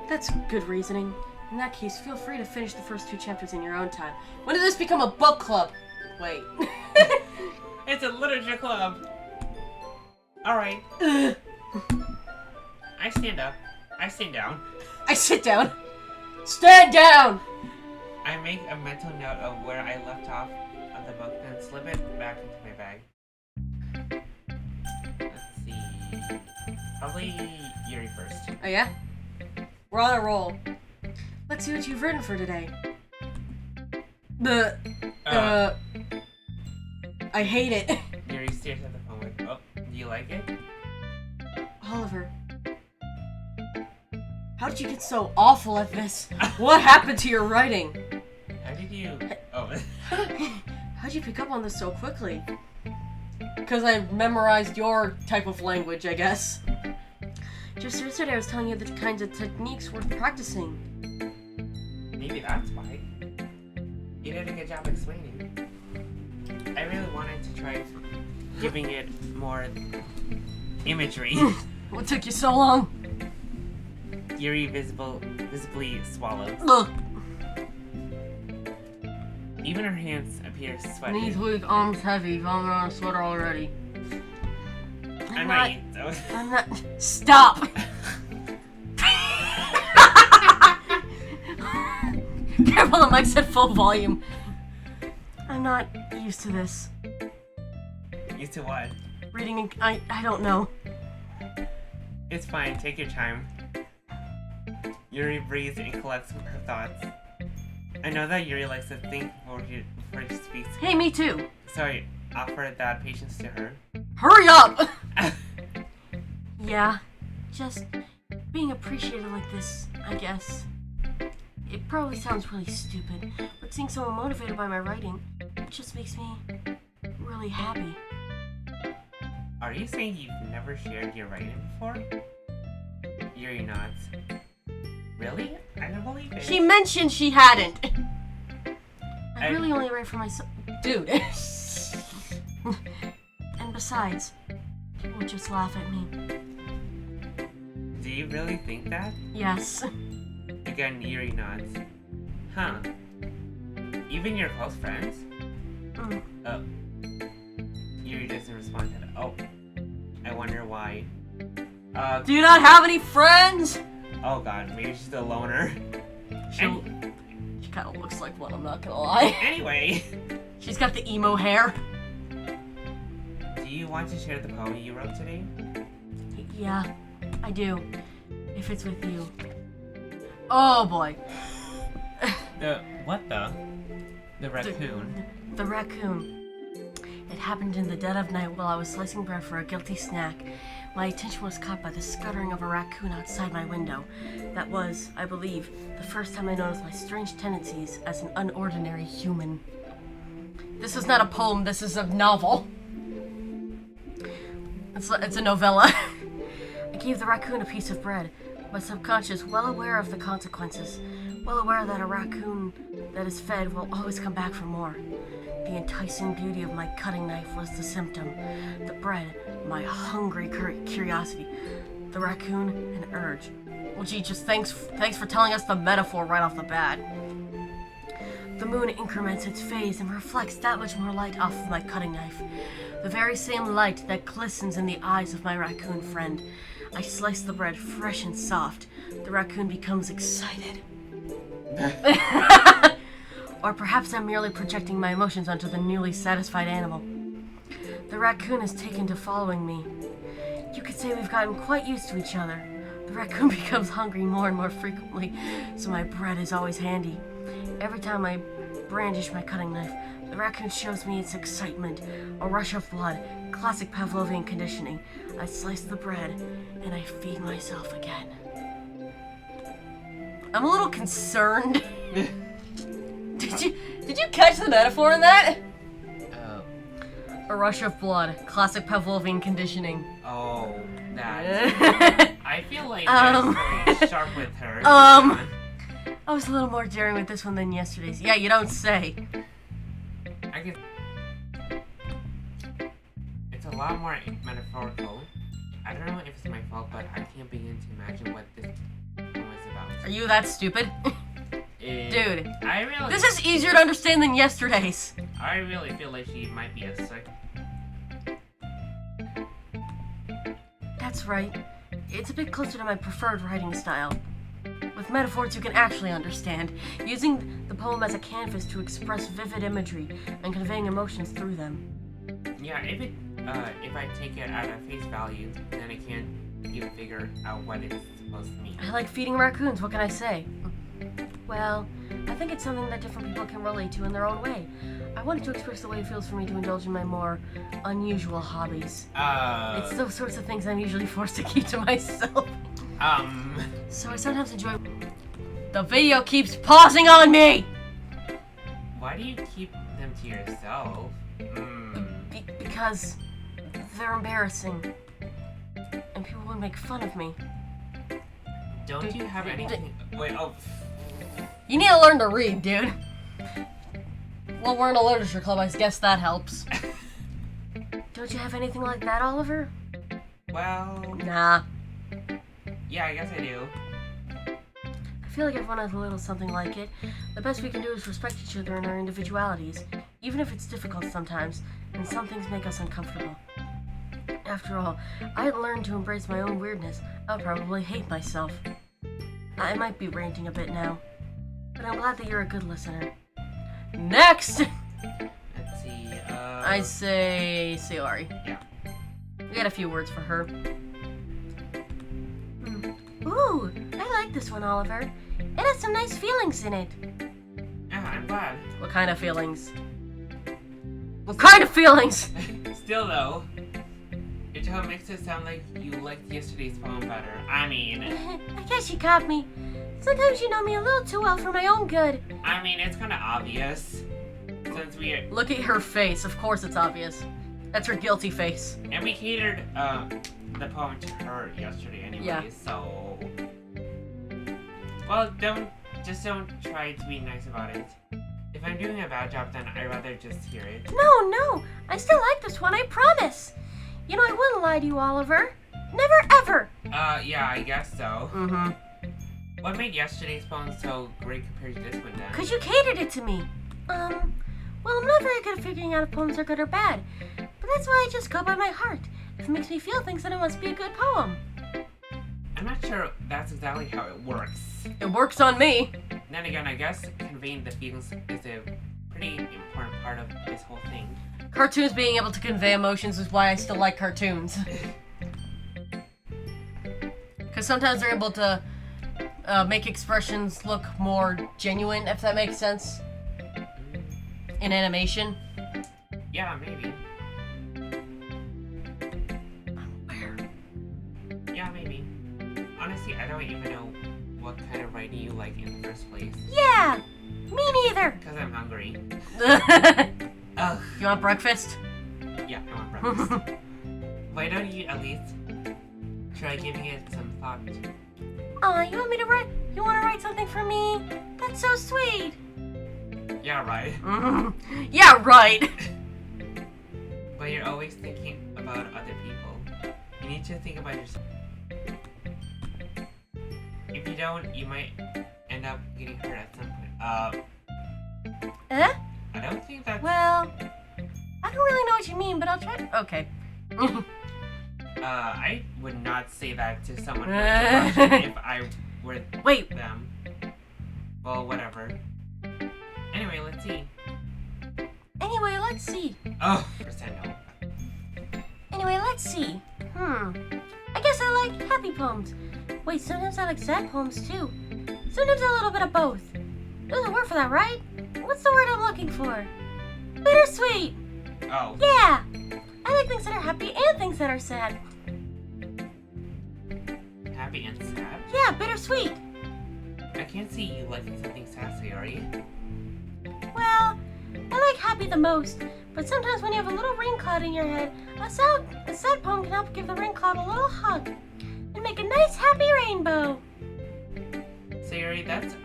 [SPEAKER 1] That's good reasoning. In that case, feel free to finish the first 2 chapters in your own time. When did this become a book club? Wait.
[SPEAKER 2] It's a literature club! Alright. I stand up. I stand down.
[SPEAKER 1] I sit down. Stand down!
[SPEAKER 2] I make a mental note of where I left off of the book, then slip it back into my bag. Let's see. Probably Yuri first.
[SPEAKER 1] Oh yeah? We're on a roll. Let's see what you've written for today. I hate it.
[SPEAKER 2] Yuri stares at the phone like, oh, do you like it?
[SPEAKER 1] Oliver. How did you get so awful at this? What happened to your writing?
[SPEAKER 2] How did you... Oh.
[SPEAKER 1] How'd you pick up on this so quickly? Because I memorized your type of language, I guess. Just yesterday I was telling you the kinds of techniques worth practicing.
[SPEAKER 2] Maybe that's why. You did a good job explaining. I really wanted to try giving it more imagery.
[SPEAKER 1] What took you so long?
[SPEAKER 2] Yuri visibly swallows.
[SPEAKER 1] Ugh.
[SPEAKER 2] Even her hands appear sweaty.
[SPEAKER 1] Knees weak, arms heavy, vomit on a sweater already. I'm not. Stop! Careful, the mic's at full volume. I'm not used to this.
[SPEAKER 2] Used to what?
[SPEAKER 1] Reading, I don't know.
[SPEAKER 2] It's fine, take your time. Yuri breathes and collects her thoughts. I know that Yuri likes to think before she speaks.
[SPEAKER 1] Hey, me too.
[SPEAKER 2] Sorry, offer that patience to her.
[SPEAKER 1] Hurry up! Yeah, just being appreciated like this, I guess. It probably sounds really stupid, but seeing someone motivated by my writing, it just makes me really happy.
[SPEAKER 2] Are you saying you've never shared your writing before? Yuri nods. Really? I don't believe it.
[SPEAKER 1] She mentioned she hadn't. I really only write for myself. Dude. And besides, people would just laugh at me.
[SPEAKER 2] Do you really think that?
[SPEAKER 1] Yes.
[SPEAKER 2] Again, Yuri nods. Huh. Even your close friends? Oh. Yuri doesn't respond to that. Oh. I wonder why.
[SPEAKER 1] Do you not have any friends?
[SPEAKER 2] Oh god, maybe she's a loner.
[SPEAKER 1] She kind of looks like one, I'm not gonna lie.
[SPEAKER 2] Anyway.
[SPEAKER 1] She's got the emo hair.
[SPEAKER 2] Do you want to share the poem you wrote today?
[SPEAKER 1] Yeah, I do. If it's with you. Oh boy.
[SPEAKER 2] What the? The raccoon.
[SPEAKER 1] The raccoon. It happened in the dead of night while I was slicing bread for a guilty snack. My attention was caught by the scuttering of a raccoon outside my window. That was, I believe, the first time I noticed my strange tendencies as an unordinary human. This is not a poem, this is a novel. It's a novella. I gave the raccoon a piece of bread, my subconscious well aware of the consequences, well aware that a raccoon that is fed will always come back for more.
[SPEAKER 3] The enticing beauty of my cutting knife was the symptom. The bread, my hungry curiosity. The raccoon, an urge. Well, gee, just thanks for telling us the metaphor right off the bat. The moon increments its phase and reflects that much more light off of my cutting knife. The very same light that glistens in the eyes of my raccoon friend. I slice the bread fresh and soft. The raccoon becomes excited. Or perhaps I'm merely projecting my emotions onto the newly satisfied animal. The raccoon has taken to following me. You could say we've gotten quite used to each other. The raccoon becomes hungry more and more frequently, so my bread is always handy. Every time I brandish my cutting knife, the raccoon shows me its excitement, a rush of blood, classic Pavlovian conditioning. I slice the bread, and I feed myself again. I'm a little concerned. Did you catch the metaphor in that?
[SPEAKER 2] Oh.
[SPEAKER 3] A rush of blood, classic Pavlovian conditioning.
[SPEAKER 2] Oh, that. I feel like that's really sharp with her.
[SPEAKER 3] I was a little more daring with this one than yesterday's. Yeah, you don't say.
[SPEAKER 2] I guess it's a lot more metaphorical. I don't know if it's my fault, but I can't begin to imagine what this poem is about.
[SPEAKER 3] Are you that stupid? Dude, this is easier to understand than yesterday's.
[SPEAKER 2] I really feel like she might be a sick.
[SPEAKER 3] That's right. It's a bit closer to my preferred writing style. With metaphors you can actually understand, using the poem as a canvas to express vivid imagery and conveying emotions through them.
[SPEAKER 2] Yeah, if I take it at a face value, then I can't even figure out what it's supposed to mean.
[SPEAKER 3] I like feeding raccoons, what can I say? Well, I think it's something that different people can relate to in their own way. I wanted to express the way it feels for me to indulge in my more unusual hobbies. It's those sorts of things I'm usually forced to keep to myself. So I sometimes enjoy... The video keeps pausing on me!
[SPEAKER 2] Why do you keep them to yourself?
[SPEAKER 3] Because they're embarrassing. And people would make fun of me.
[SPEAKER 2] Don't you have anything... Wait,
[SPEAKER 3] You need to learn to read, dude. Well, we're in a literature club, I guess that helps. Don't you have anything like that, Oliver?
[SPEAKER 2] Well...
[SPEAKER 3] Nah.
[SPEAKER 2] Yeah, I guess I do.
[SPEAKER 3] I feel like everyone has a little something like it. The best we can do is respect each other and our individualities, even if it's difficult sometimes, and some things make us uncomfortable. After all, I had learned to embrace my own weirdness. I would probably hate myself. I might be ranting a bit now, but I'm glad that you're a good listener. Next!
[SPEAKER 2] Let's see,
[SPEAKER 3] I say Sayori.
[SPEAKER 2] Yeah.
[SPEAKER 3] We got a few words for her. Ooh, I like this one, Oliver. It has some nice feelings in it.
[SPEAKER 2] Yeah, I'm glad.
[SPEAKER 3] What kind of feelings? What kind of feelings?
[SPEAKER 2] Still though, your tone makes it sound like you liked yesterday's poem better. I mean...
[SPEAKER 3] I guess you caught me. Sometimes you know me a little too well for my own good.
[SPEAKER 2] I mean, it's kind of obvious. Since we...
[SPEAKER 3] Look at her face. Of course it's obvious. That's her guilty face.
[SPEAKER 2] And we catered the poem to her yesterday anyway,
[SPEAKER 3] yeah.
[SPEAKER 2] So... Well, don't try to be nice about it. If I'm doing a bad job, then I'd rather just hear it.
[SPEAKER 3] No. I still like this one, I promise. You know, I wouldn't lie to you, Oliver. Never, ever.
[SPEAKER 2] Yeah, I guess so.
[SPEAKER 3] Mm-hmm.
[SPEAKER 2] What made yesterday's poem so great compared to this one, then?
[SPEAKER 3] Because you catered it to me. Well, I'm not very good at figuring out if poems are good or bad. But that's why I just go by my heart. If it makes me feel things, then it must be a good poem.
[SPEAKER 2] I'm not sure that's exactly how it works.
[SPEAKER 3] It works on me.
[SPEAKER 2] Then again, I guess conveying the feelings is a pretty important part of this whole thing.
[SPEAKER 3] Cartoons being able to convey emotions is why I still like cartoons. Because sometimes they're able to make expressions look more genuine, if that makes sense. In animation.
[SPEAKER 2] Yeah, maybe.
[SPEAKER 3] Where?
[SPEAKER 2] Yeah, maybe. Honestly, I don't even know what kind of writing you like in the first place.
[SPEAKER 3] Yeah! Me neither!
[SPEAKER 2] Because I'm hungry.
[SPEAKER 3] Ugh. You want breakfast?
[SPEAKER 2] Yeah, I want breakfast. Why don't you at least try giving it some thought?
[SPEAKER 3] Aw, you want to write something for me? That's so sweet!
[SPEAKER 2] Yeah, right.
[SPEAKER 1] Yeah, right.
[SPEAKER 2] But you're always thinking about other people. You need to think about yourself. If you don't, you might end up getting hurt at some point. I don't think that's...
[SPEAKER 1] Well, I don't really know what you mean, but I'll try. Okay.
[SPEAKER 2] I would not say that to someone who has depression if I were them. Well, whatever. Anyway, let's see. Oh, percent no.
[SPEAKER 3] Anyway, let's see. I guess I like happy poems. Wait, sometimes I like sad poems too. Sometimes a little bit of both. There's a word for that, right? What's the word I'm looking for? Bittersweet!
[SPEAKER 2] Oh.
[SPEAKER 3] Yeah! I like things that are happy and things that are sad.
[SPEAKER 2] Happy and sad?
[SPEAKER 3] Yeah, bittersweet.
[SPEAKER 2] I can't see you liking something sad, Sayori.
[SPEAKER 3] Well, I like happy the most, but sometimes when you have a little rain cloud in your head, a sad poem can help give the rain cloud a little hug and make a nice happy rainbow.
[SPEAKER 2] Sayori, that's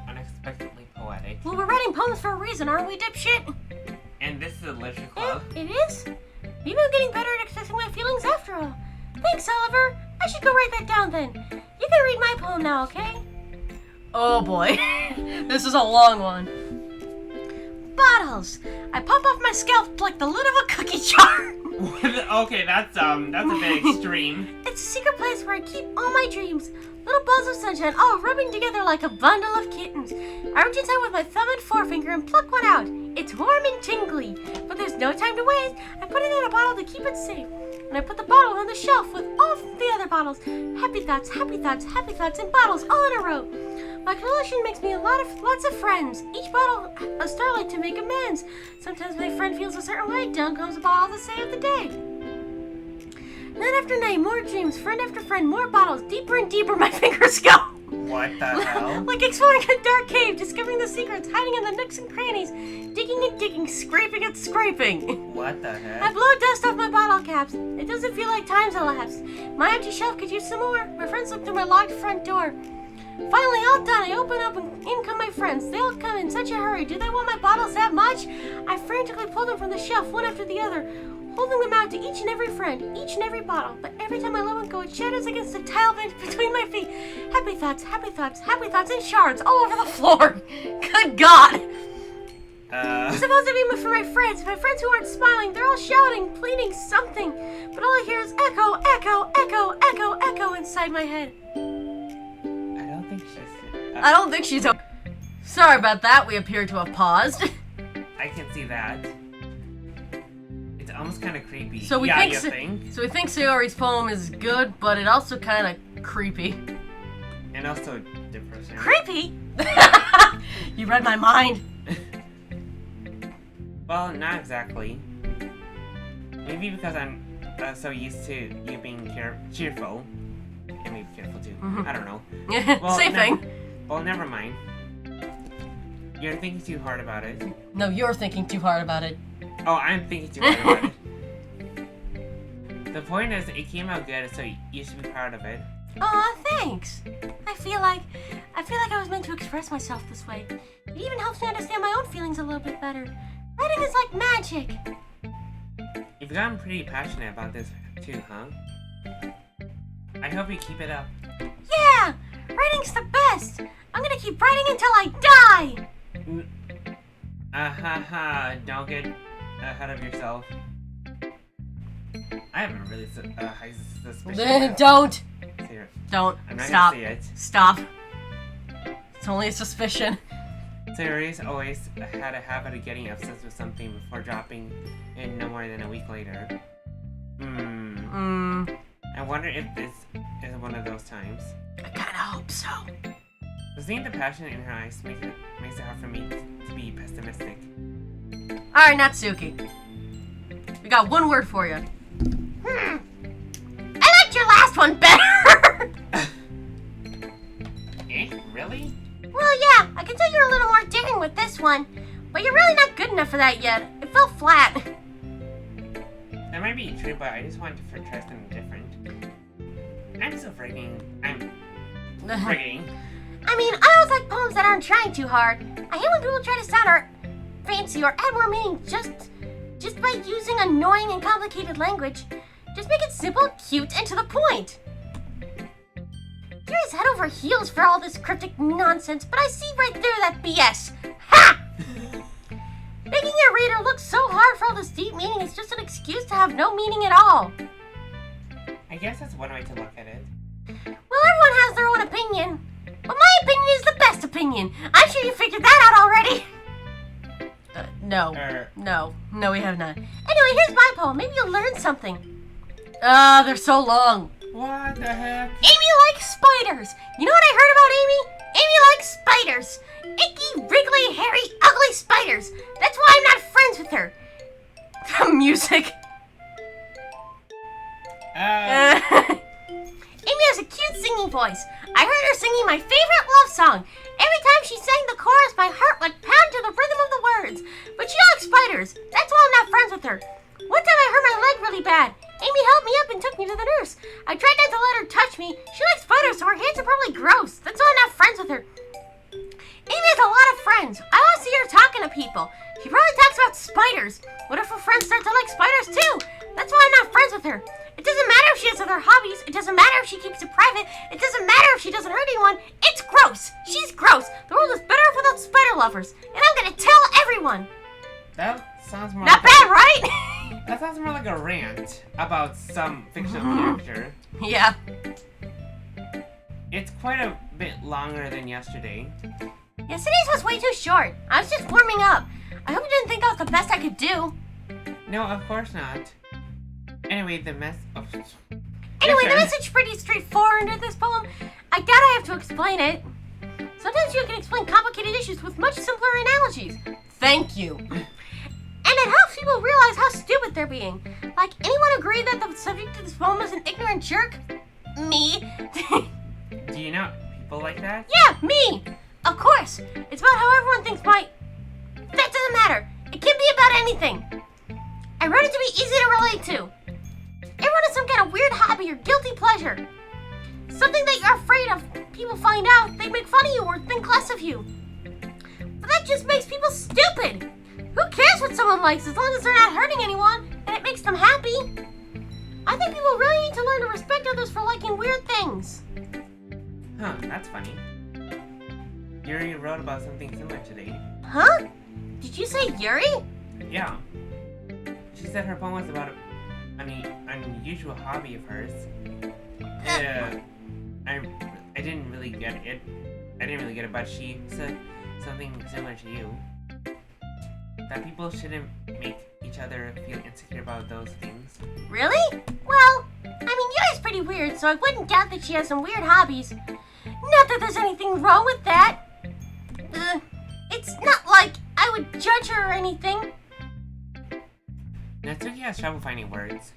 [SPEAKER 2] unexpectedly poetic.
[SPEAKER 3] Well, we're writing poems for a reason, aren't we, dipshit?
[SPEAKER 2] And this is a literature club.
[SPEAKER 3] It is? Maybe I'm getting better at expressing my feelings after all. Thanks, Oliver. I should go write that down then. You can read my poem now, okay?
[SPEAKER 1] Oh boy. This is a long one.
[SPEAKER 3] Bottles. I pop off my scalp like the lid of a cookie jar.
[SPEAKER 2] Okay, that's a bit extreme.
[SPEAKER 3] It's a secret place where I keep all my dreams. Little balls of sunshine all rubbing together like a bundle of kittens. I reach inside with my thumb and forefinger and pluck one out. It's warm and tingly, but there's no time to waste. I put it in a bottle to keep it safe. And I put the bottle on the shelf with all the other bottles. Happy thoughts, happy thoughts, happy thoughts, and bottles all in a row. My collection makes me lots of friends. Each bottle a starlight to make amends. Sometimes my friend feels a certain way. Down comes a bottle to save the day. Night after night, more dreams. Friend after friend, more bottles. Deeper and deeper my fingers go.
[SPEAKER 2] What the hell?
[SPEAKER 3] Like exploring a dark cave, discovering the secrets, hiding in the nooks and crannies, digging and digging, scraping and scraping.
[SPEAKER 2] What the heck?
[SPEAKER 3] I blow dust off my bottle caps. It doesn't feel like time's elapsed. My empty shelf could use some more. My friends look through my locked front door. Finally, all done. I open up and in come my friends. They all come in such a hurry. Do they want my bottles that much? I frantically pull them from the shelf, one after the other, holding them out to each and every friend, each and every bottle. But every time I let one go, it shatters against the tile bench between my feet. Happy thoughts, happy thoughts, happy thoughts, and shards all over the floor. Good God! It's supposed to be for my friends who aren't smiling. They're all shouting, pleading something. But all I hear is echo, echo, echo, echo, echo inside my head.
[SPEAKER 1] I don't think she's... Sorry about that. We appear to have paused.
[SPEAKER 2] I can see that. It's almost kind of creepy.
[SPEAKER 1] So we
[SPEAKER 2] think?
[SPEAKER 1] So we think Sayori's poem is good, but it also kind of creepy.
[SPEAKER 2] And also depressing.
[SPEAKER 3] Creepy?
[SPEAKER 1] You read my mind.
[SPEAKER 2] Well, not exactly. Maybe because I'm so used to you being cheerful. And maybe careful too. I don't know. Well,
[SPEAKER 1] Same thing.
[SPEAKER 2] Well, never mind. You're thinking too hard about it.
[SPEAKER 1] No, you're thinking too hard about it.
[SPEAKER 2] Oh, I'm thinking too hard about it. The point is, it came out good, so you should be proud of it.
[SPEAKER 3] Aw, thanks. I feel like I was meant to express myself this way. It even helps me understand my own feelings a little bit better. Writing is like magic.
[SPEAKER 2] You've gotten pretty passionate about this too, huh? I hope you keep it up.
[SPEAKER 3] Yeah! Writing's the best! I'm gonna keep writing until I die!
[SPEAKER 2] Don't get ahead of yourself. I have a really high suspicion.
[SPEAKER 1] Don't!
[SPEAKER 2] Here.
[SPEAKER 1] Don't.
[SPEAKER 2] I'm not
[SPEAKER 1] Stop.
[SPEAKER 2] gonna say it.
[SPEAKER 1] Stop. It's only a suspicion.
[SPEAKER 2] Sayori's always had a habit of getting obsessed with something before dropping it no more than a week later. I wonder if this is one of those times.
[SPEAKER 1] I kinda hope so.
[SPEAKER 2] Seeing the passion in her eyes makes it hard for me to be pessimistic.
[SPEAKER 1] Alright, Natsuki. We got one word for you.
[SPEAKER 3] I liked your last one better!
[SPEAKER 2] Really?
[SPEAKER 3] Well, yeah, I can tell you're a little more daring with this one. But you're really not good enough for that yet. It fell flat.
[SPEAKER 2] That might be true, but I just wanted to try something different. I'm so frigging.
[SPEAKER 3] I mean, I always like poems that aren't trying too hard. I hate when people try to sound or fancy or add more meaning just by using annoying and complicated language. Just make it simple, cute, and to the point. Yuri's head over heels for all this cryptic nonsense, but I see right there that BS. Ha! Making your reader look so hard for all this deep meaning is just an excuse to have no meaning at all.
[SPEAKER 2] I guess that's one way to look at it.
[SPEAKER 3] Well, everyone has their own opinion, but my opinion is the best opinion. I'm sure you figured that out already. No, we have not. Anyway, here's my poem. Maybe you'll learn something. They're so long.
[SPEAKER 2] What the heck?
[SPEAKER 3] Amy likes spiders. You know what I heard about Amy? Amy likes spiders. Icky, wriggly, hairy, ugly spiders. That's why I'm not friends with her. Music. Amy has a cute singing voice. I heard her singing my favorite love song. Every time she sang the chorus, my heart would pound to the rhythm of the words. But she likes spiders. That's why I'm not friends with her. One time I hurt my leg really bad. Amy helped me up and took me to the nurse. I tried not to let her touch me. She likes spiders, so her hands are probably gross. That's why I'm not friends with her. Amy has a lot of friends. I want to see her talking to people. She probably talks about spiders. What if her friends start to like spiders too? That's why I'm not friends with her. It doesn't matter if she has other hobbies. It doesn't matter if she keeps it private. It doesn't matter if she doesn't hurt anyone. It's gross. She's gross. The world is better off without spider lovers. And I'm going to tell everyone.
[SPEAKER 2] That sounds more
[SPEAKER 3] Not
[SPEAKER 2] like
[SPEAKER 3] bad, right?
[SPEAKER 2] That sounds more like a rant about some fictional character.
[SPEAKER 3] Yeah.
[SPEAKER 2] It's quite a bit longer than yesterday.
[SPEAKER 3] Yesterday's was way too short. I was just warming up. I hope you didn't think that was the best I could do.
[SPEAKER 2] No, of course not. Anyway, the
[SPEAKER 3] message pretty straightforward in this poem. I doubt I have to explain it. Sometimes you can explain complicated issues with much simpler analogies. Thank you. And it helps people realize how stupid they're being. Like, anyone agree that the subject of this poem is an ignorant jerk? Me.
[SPEAKER 2] Do you know people like that?
[SPEAKER 3] Yeah, me. Of course. It's about how everyone thinks my... That doesn't matter. It can be about anything. I wrote it to be easy to relate to. Everyone has some kind of weird hobby or guilty pleasure. Something that you're afraid of people find out, they make fun of you or think less of you. But that just makes people stupid. Who cares what someone likes as long as they're not hurting anyone and it makes them happy? I think people really need to learn to respect others for liking weird things.
[SPEAKER 2] Huh, that's funny. Yuri wrote about something similar today.
[SPEAKER 3] Huh? Did you say Yuri?
[SPEAKER 2] Yeah. She said her poem was about an unusual hobby of hers. I didn't really get it, but she said something similar to you. That people shouldn't make each other feel insecure about those things.
[SPEAKER 3] Really? Well, I mean, Yuri's pretty weird, so I wouldn't doubt that she has some weird hobbies. Not that there's anything wrong with that. It's not like I would judge her or anything.
[SPEAKER 2] Natsuki has trouble finding words.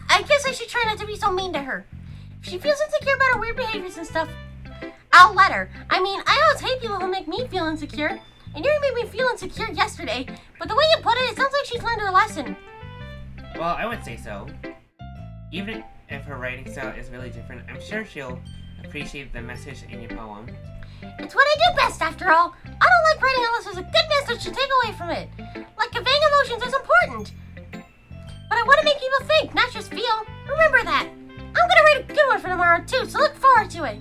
[SPEAKER 3] I guess I should try not to be so mean to her. If she feels insecure about her weird behaviors and stuff, I'll let her. I mean, I always hate people who make me feel insecure. And Yuri made me feel insecure yesterday, but the way you put it sounds like she's learned her lesson.
[SPEAKER 2] Well, I would say so. Even if her writing style is really different, I'm sure she'll appreciate the message in your poem.
[SPEAKER 3] It's what I do best, after all. I don't like writing unless there's a good message to take away from it. Like, conveying emotions is important. But I want to make people think, not just feel. Remember that. I'm going to write a good one for tomorrow, too, so look forward to it.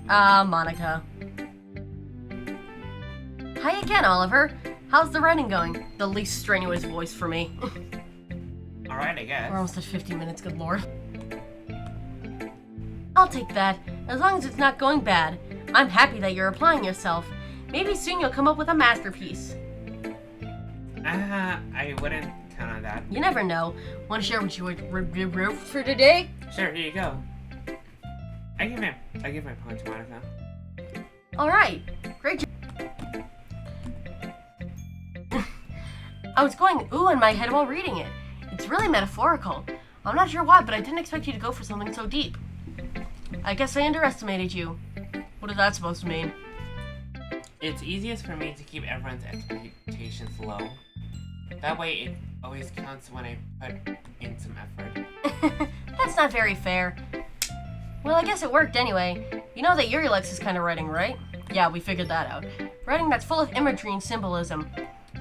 [SPEAKER 3] Monica. Hi again, Oliver. How's the writing going? The least strenuous voice for me.
[SPEAKER 2] Alright, I guess.
[SPEAKER 3] We're almost at 50 minutes, good lord. I'll take that, as long as it's not going bad. I'm happy that you're applying yourself. Maybe soon you'll come up with a masterpiece.
[SPEAKER 2] I wouldn't count on that.
[SPEAKER 3] You never know. Want to share what you wrote for today?
[SPEAKER 2] Sure, here you go. I give my poem to Monica.
[SPEAKER 3] Alright, great job. I was going ooh in my head while reading it. It's really metaphorical. I'm not sure why, but I didn't expect you to go for something so deep. I guess I underestimated you. What is that supposed to mean?
[SPEAKER 2] It's easiest for me to keep everyone's expectations low. That way it always counts when I put in some effort.
[SPEAKER 3] That's not very fair. Well, I guess it worked anyway. You know that Yuri likes this kind of writing, right? Yeah, we figured that out. Writing that's full of imagery and symbolism.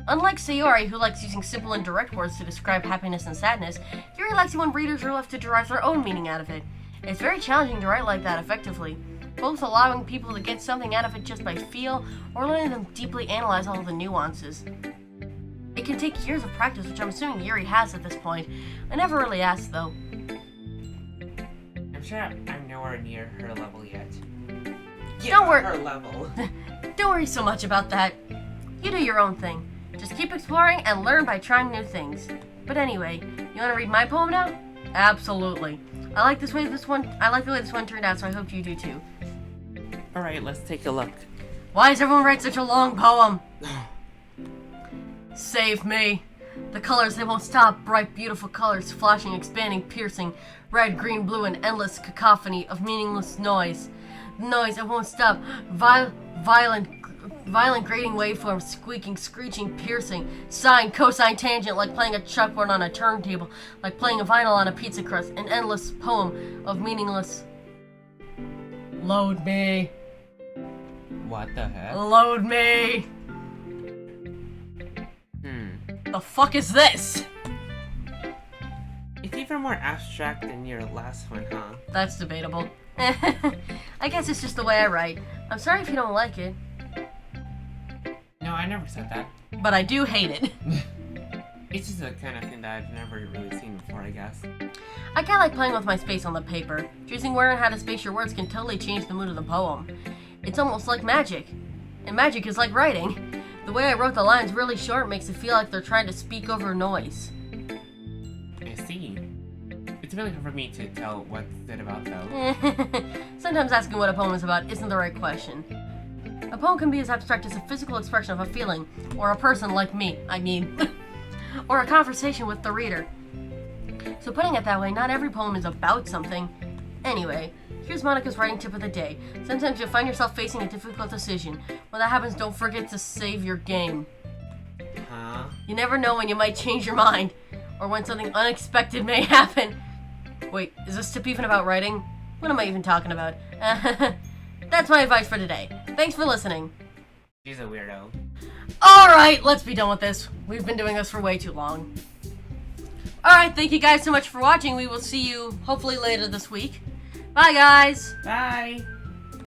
[SPEAKER 3] Unlike Sayori, who likes using simple and direct words to describe happiness and sadness, Yuri likes it when readers are left to derive their own meaning out of it. It's very challenging to write like that effectively, both allowing people to get something out of it just by feel, or letting them deeply analyze all of the nuances. It can take years of practice, which I'm assuming Yuri has at this point. I never really asked, though.
[SPEAKER 2] I'm sure I'm nowhere near her level yet.
[SPEAKER 3] Don't worry.
[SPEAKER 2] Her level.
[SPEAKER 3] Don't worry so much about that. You do your own thing. Just keep exploring and learn by trying new things. But anyway, you want to read my poem now? Absolutely. I like the way this one turned out, so I hope you do too.
[SPEAKER 2] Alright, let's take a look.
[SPEAKER 3] Why does everyone write such a long poem? Save me. The colors, they won't stop. Bright, beautiful colors, flashing, expanding, piercing. Red, green, blue, an endless cacophony of meaningless noise. Noise, it won't stop. Violent grating waveforms, squeaking, screeching, piercing, sine, cosine, tangent, like playing a chalkboard on a turntable, like playing a vinyl on a pizza crust, an endless poem of meaningless... Load me.
[SPEAKER 2] What the heck?
[SPEAKER 3] Load me. The fuck is this?
[SPEAKER 2] It's even more abstract than your last one, huh?
[SPEAKER 3] That's debatable. I guess it's just the way I write. I'm sorry if you don't like it.
[SPEAKER 2] No, I never said that.
[SPEAKER 3] But I do hate it.
[SPEAKER 2] It's just the kind of thing that I've never really seen before, I guess.
[SPEAKER 3] I kinda like playing with my space on the paper. Choosing where and how to space your words can totally change the mood of the poem. It's almost like magic. And magic is like writing. The way I wrote the lines really short makes it feel like they're trying to speak over noise.
[SPEAKER 2] I see. It's really hard for me to tell what's it about, though.
[SPEAKER 3] Sometimes asking what a poem is about isn't the right question. A poem can be as abstract as a physical expression of a feeling, or a person like me, or a conversation with the reader. So putting it that way, not every poem is about something. Anyway, here's Monica's writing tip of the day. Sometimes you'll find yourself facing a difficult decision. When that happens, don't forget to save your game.
[SPEAKER 2] Huh?
[SPEAKER 3] You never know when you might change your mind, or when something unexpected may happen. Wait, is this tip even about writing? What am I even talking about? That's my advice for today. Thanks for listening.
[SPEAKER 2] She's a weirdo.
[SPEAKER 3] Alright, let's be done with this. We've been doing this for way too long. Alright, thank you guys so much for watching. We will see you hopefully later this week. Bye, guys.
[SPEAKER 2] Bye!